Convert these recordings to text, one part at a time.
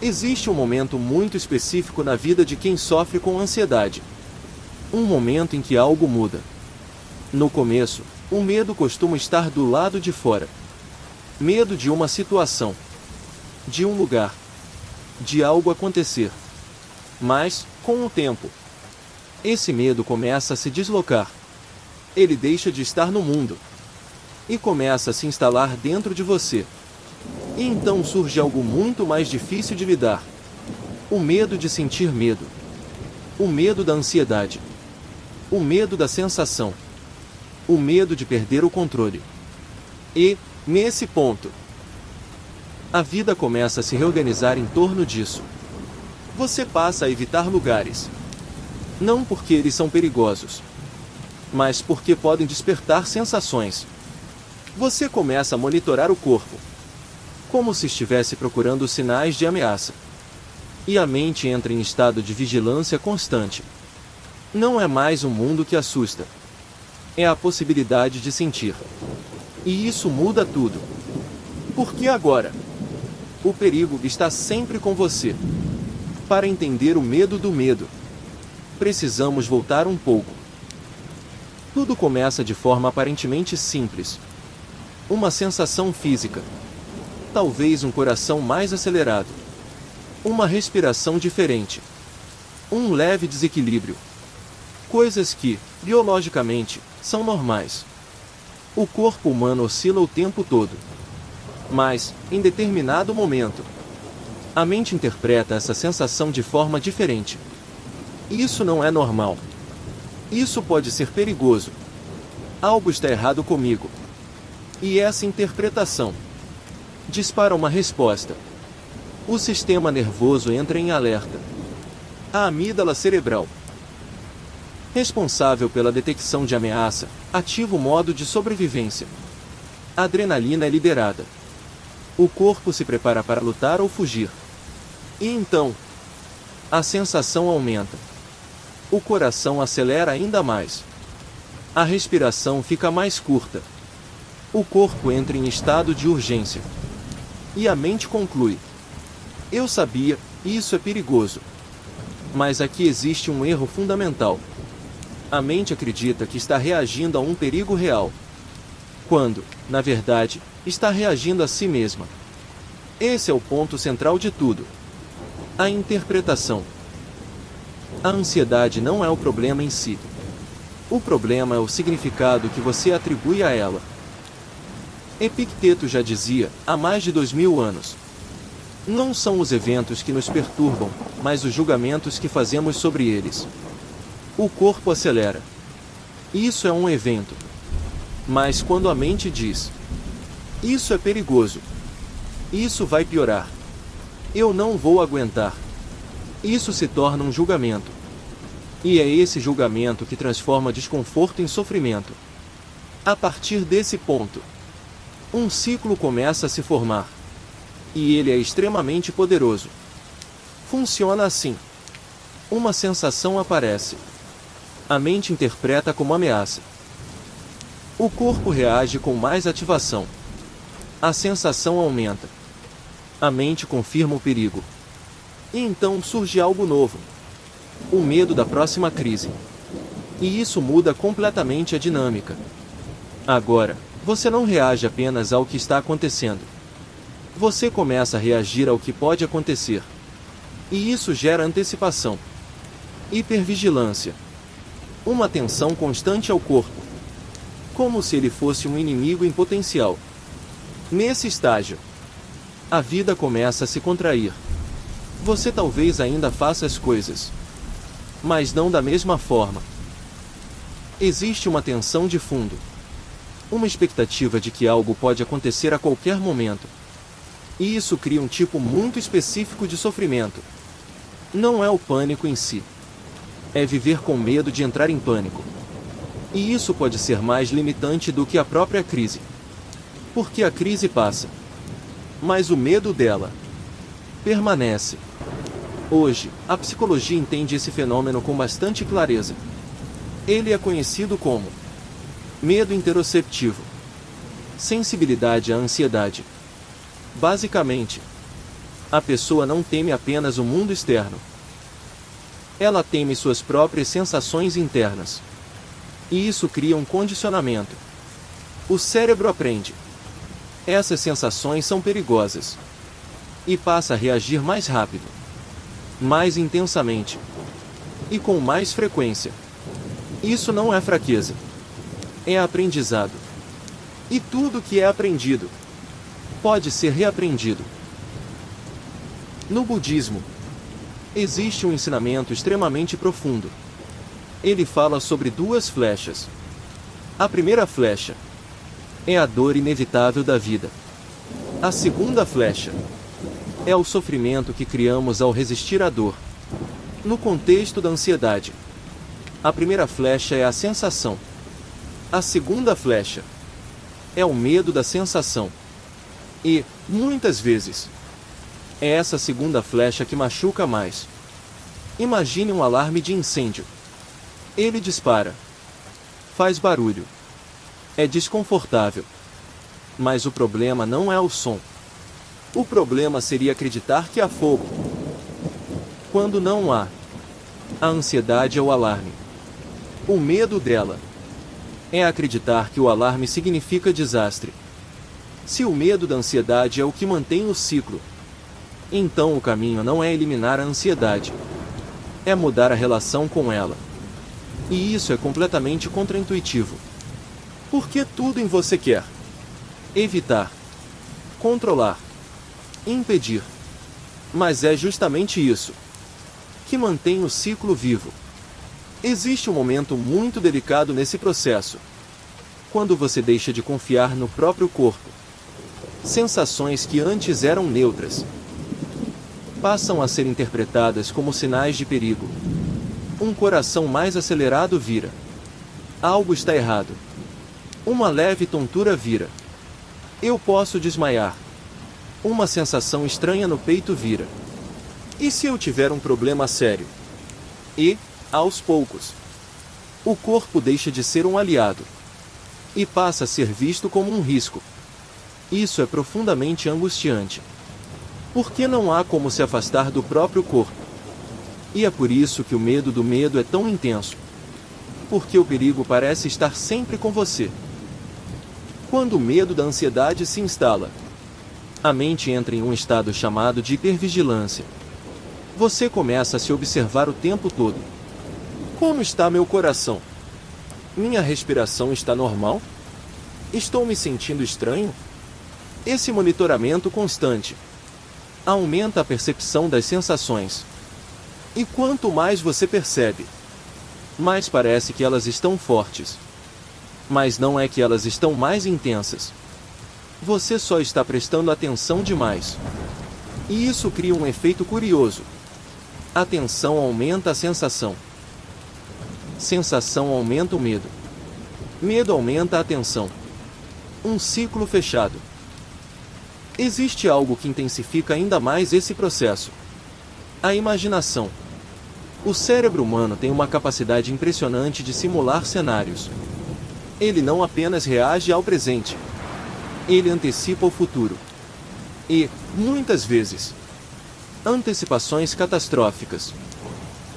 Existe um momento muito específico na vida de quem sofre com ansiedade. Um momento em que algo muda. No começo, o medo costuma estar do lado de fora. Medo de uma situação, de um lugar, de algo acontecer. Mas, com o tempo, esse medo começa a se deslocar. Ele deixa de estar no mundo e começa a se instalar dentro de você. E então surge algo muito mais difícil de lidar. O medo de sentir medo. O medo da ansiedade. O medo da sensação. O medo de perder o controle. E, nesse ponto, a vida começa a se reorganizar em torno disso. Você passa a evitar lugares. Não porque eles são perigosos, mas porque podem despertar sensações. Você começa a monitorar o corpo, como se estivesse procurando sinais de ameaça. E a mente entra em estado de vigilância constante. Não é mais um mundo que assusta. É a possibilidade de sentir. E isso muda tudo. Porque agora, o perigo está sempre com você. Para entender o medo do medo, precisamos voltar um pouco. Tudo começa de forma aparentemente simples. Uma sensação física. Talvez um coração mais acelerado. Uma respiração diferente. Um leve desequilíbrio. Coisas que, biologicamente, são normais. O corpo humano oscila o tempo todo. Mas, em determinado momento, a mente interpreta essa sensação de forma diferente. Isso não é normal. Isso pode ser perigoso. Algo está errado comigo. E essa interpretação dispara uma resposta. O sistema nervoso entra em alerta. A amígdala cerebral, responsável pela detecção de ameaça, ativa o modo de sobrevivência. A adrenalina é liberada. O corpo se prepara para lutar ou fugir. E então, a sensação aumenta. O coração acelera ainda mais. A respiração fica mais curta. O corpo entra em estado de urgência. E a mente conclui: eu sabia, isso é perigoso. Mas aqui existe um erro fundamental. A mente acredita que está reagindo a um perigo real, quando, na verdade, está reagindo a si mesma. Esse é o ponto central de tudo. A interpretação. A ansiedade não é o problema em si. O problema é o significado que você atribui a ela. Epicteto já dizia, há mais de 2000 anos. Não são os eventos que nos perturbam, mas os julgamentos que fazemos sobre eles. O corpo acelera. Isso é um evento. Mas quando a mente diz: isso é perigoso. Isso vai piorar. Eu não vou aguentar. Isso se torna um julgamento. E é esse julgamento que transforma desconforto em sofrimento. A partir desse ponto, um ciclo começa a se formar. E ele é extremamente poderoso. Funciona assim. Uma sensação aparece. A mente interpreta como ameaça. O corpo reage com mais ativação. A sensação aumenta. A mente confirma o perigo. E então surge algo novo. O medo da próxima crise. E isso muda completamente a dinâmica. Agora, você não reage apenas ao que está acontecendo. Você começa a reagir ao que pode acontecer. E isso gera antecipação. Hipervigilância. Uma atenção constante ao corpo. Como se ele fosse um inimigo em potencial. Nesse estágio, a vida começa a se contrair. Você talvez ainda faça as coisas, mas não da mesma forma. Existe uma tensão de fundo. Uma expectativa de que algo pode acontecer a qualquer momento. E isso cria um tipo muito específico de sofrimento. Não é o pânico em si. É viver com medo de entrar em pânico. E isso pode ser mais limitante do que a própria crise. Porque a crise passa. Mas o medo dela permanece. Hoje, a psicologia entende esse fenômeno com bastante clareza. Ele é conhecido como medo interoceptivo. Sensibilidade à ansiedade. Basicamente, A pessoa não teme apenas o mundo externo. Ela teme suas próprias sensações internas. E isso cria um condicionamento. O cérebro aprende. Essas sensações são perigosas. E passa a reagir mais rápido, mais intensamente e com mais frequência. Isso não é fraqueza. É aprendizado. E tudo que é aprendido pode ser reaprendido. No budismo, existe um ensinamento extremamente profundo. Ele fala sobre duas flechas. A primeira flecha é a dor inevitável da vida. A segunda flecha é o sofrimento que criamos ao resistir à dor. No contexto da ansiedade, a primeira flecha é a sensação. A segunda flecha é o medo da sensação. E, muitas vezes, é essa segunda flecha que machuca mais. Imagine um alarme de incêndio. Ele dispara. Faz barulho. É desconfortável. Mas o problema não é o som. O problema seria acreditar que há fogo. Quando não há. A ansiedade é o alarme. O medo dela é acreditar que o alarme significa desastre. Se o medo da ansiedade é o que mantém o ciclo, então o caminho não é eliminar a ansiedade. É mudar a relação com ela. E isso é completamente contraintuitivo. Porque tudo em você quer evitar, controlar, impedir. Mas é justamente isso que mantém o ciclo vivo. Existe um momento muito delicado nesse processo. Quando você deixa de confiar no próprio corpo. Sensações que antes eram neutras passam a ser interpretadas como sinais de perigo. Um coração mais acelerado vira. Algo está errado. Uma leve tontura vira. Eu posso desmaiar. Uma sensação estranha no peito vira. E se eu tiver um problema sério? E, aos poucos, o corpo deixa de ser um aliado e passa a ser visto como um risco. Isso é profundamente angustiante. Porque não há como se afastar do próprio corpo. E é por isso que o medo do medo é tão intenso. Porque o perigo parece estar sempre com você. Quando o medo da ansiedade se instala, a mente entra em um estado chamado de hipervigilância. Você começa a se observar o tempo todo. Como está meu coração? Minha respiração está normal? Estou me sentindo estranho? Esse monitoramento constante aumenta a percepção das sensações. E quanto mais você percebe, mais parece que elas estão fortes. Mas não é que elas estão mais intensas. Você só está prestando atenção demais. E isso cria um efeito curioso. A tensão aumenta a sensação. Sensação aumenta o medo. Medo aumenta a tensão. Um ciclo fechado. Existe algo que intensifica ainda mais esse processo. A imaginação. O cérebro humano tem uma capacidade impressionante de simular cenários. Ele não apenas reage ao presente. Ele antecipa o futuro. E, muitas vezes, antecipações catastróficas.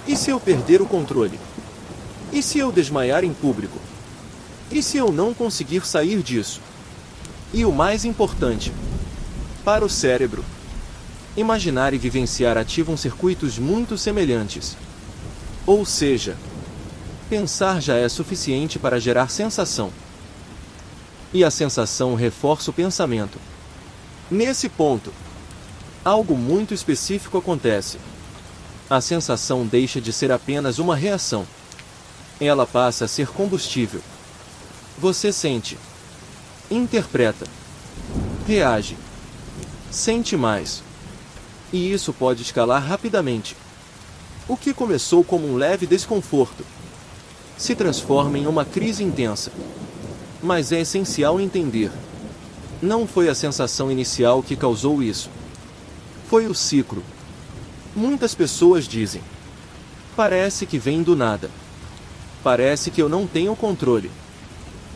E se eu perder o controle? E se eu desmaiar em público? E se eu não conseguir sair disso? E o mais importante, para o cérebro, imaginar e vivenciar ativam circuitos muito semelhantes. Ou seja, pensar já é suficiente para gerar sensação. E a sensação reforça o pensamento. Nesse ponto, algo muito específico acontece. A sensação deixa de ser apenas uma reação. Ela passa a ser combustível. Você sente, interpreta, reage, sente mais. E isso pode escalar rapidamente. O que começou como um leve desconforto se transforma em uma crise intensa. Mas é essencial entender: não foi a sensação inicial que causou isso. Foi o ciclo. Muitas pessoas dizem: parece que vem do nada. Parece que eu não tenho controle.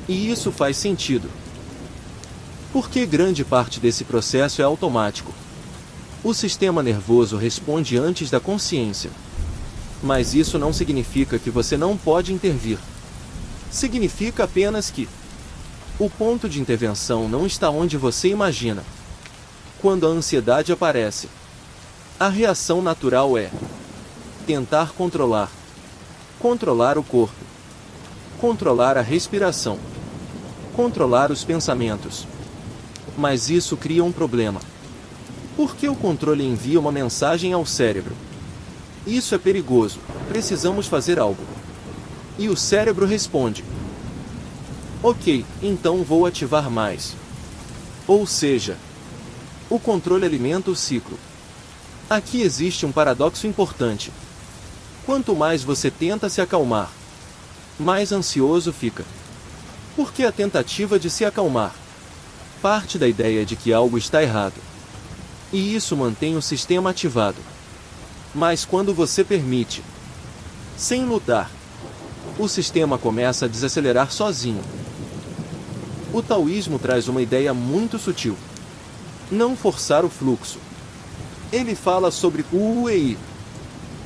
E isso faz sentido. Porque grande parte desse processo é automático. O sistema nervoso responde antes da consciência. Mas isso não significa que você não pode intervir. Significa apenas que o ponto de intervenção não está onde você imagina. Quando a ansiedade aparece, a reação natural é tentar controlar o corpo, controlar a respiração, controlar os pensamentos. Mas isso cria um problema. Porque o controle envia uma mensagem ao cérebro. Isso é perigoso, precisamos fazer algo. E o cérebro responde: ok, então vou ativar mais. Ou seja, o controle alimenta o ciclo. Aqui existe um paradoxo importante. Quanto mais você tenta se acalmar, mais ansioso fica. Porque a tentativa de se acalmar parte da ideia de que algo está errado. E isso mantém o sistema ativado. Mas quando você permite, sem lutar, o sistema começa a desacelerar sozinho. O taoísmo traz uma ideia muito sutil. Não forçar o fluxo. Ele fala sobre o Wei,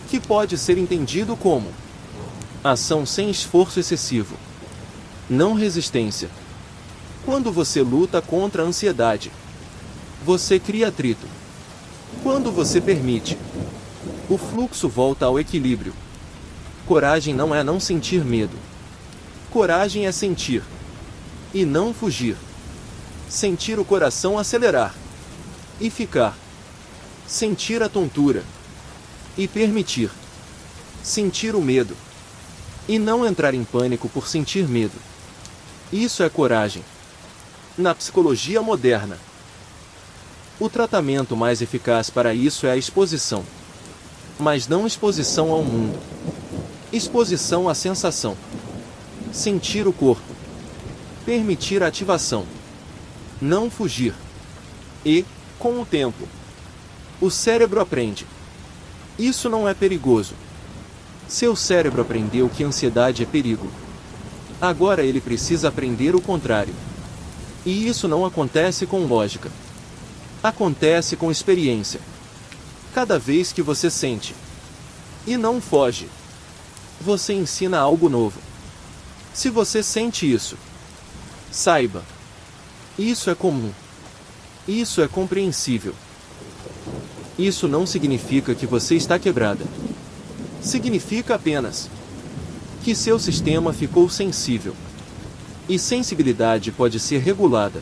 que pode ser entendido como ação sem esforço excessivo. Não resistência. Quando você luta contra a ansiedade, você cria atrito. Quando você permite, o fluxo volta ao equilíbrio. Coragem não é não sentir medo. Coragem é sentir e não fugir. Sentir o coração acelerar e ficar. Sentir a tontura e permitir. Sentir o medo e não entrar em pânico por sentir medo. Isso é coragem. Na psicologia moderna, o tratamento mais eficaz para isso é a exposição. Mas não exposição ao mundo. Exposição à sensação. Sentir o corpo. Permitir a ativação. Não fugir. E, com o tempo, o cérebro aprende. Isso não é perigoso. Seu cérebro aprendeu que ansiedade é perigo. Agora ele precisa aprender o contrário. E isso não acontece com lógica. Acontece com experiência. Cada vez que você sente e não foge, você ensina algo novo. Se você sente isso, saiba. Isso é comum. Isso é compreensível. Isso não significa que você está quebrada. Significa apenas que seu sistema ficou sensível. E sensibilidade pode ser regulada.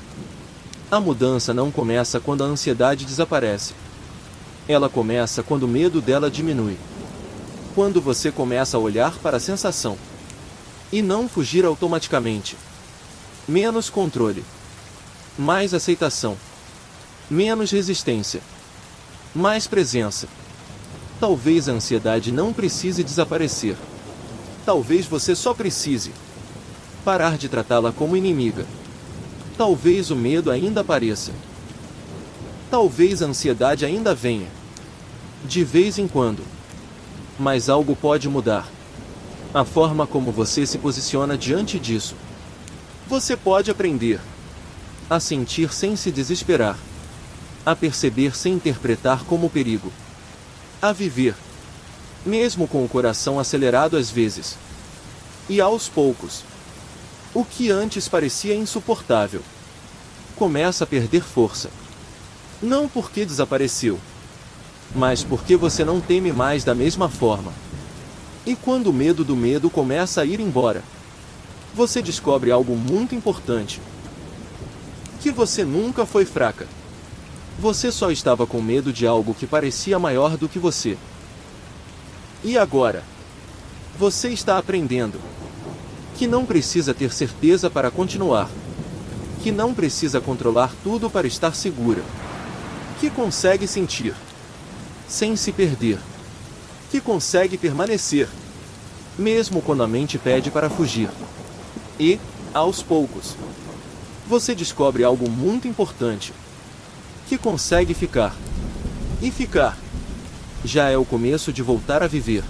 A mudança não começa quando a ansiedade desaparece. Ela começa quando o medo dela diminui. Quando você começa a olhar para a sensação e não fugir automaticamente. Menos controle. Mais aceitação. Menos resistência. Mais presença. Talvez a ansiedade não precise desaparecer. Talvez você só precise parar de tratá-la como inimiga. Talvez o medo ainda apareça. Talvez a ansiedade ainda venha. De vez em quando. Mas algo pode mudar. A forma como você se posiciona diante disso. Você pode aprender a sentir sem se desesperar. A perceber sem interpretar como perigo. A viver, mesmo com o coração acelerado às vezes. E aos poucos, o que antes parecia insuportável começa a perder força. Não porque desapareceu, mas porque você não teme mais da mesma forma. E quando o medo do medo começa a ir embora, você descobre algo muito importante. Que você nunca foi fraca. Você só estava com medo de algo que parecia maior do que você. E agora? Você está aprendendo que não precisa ter certeza para continuar. Que não precisa controlar tudo para estar segura. Que consegue sentir sem se perder. Que consegue permanecer mesmo quando a mente pede para fugir. E, aos poucos, você descobre algo muito importante. Que consegue ficar. E ficar já é o começo de voltar a viver.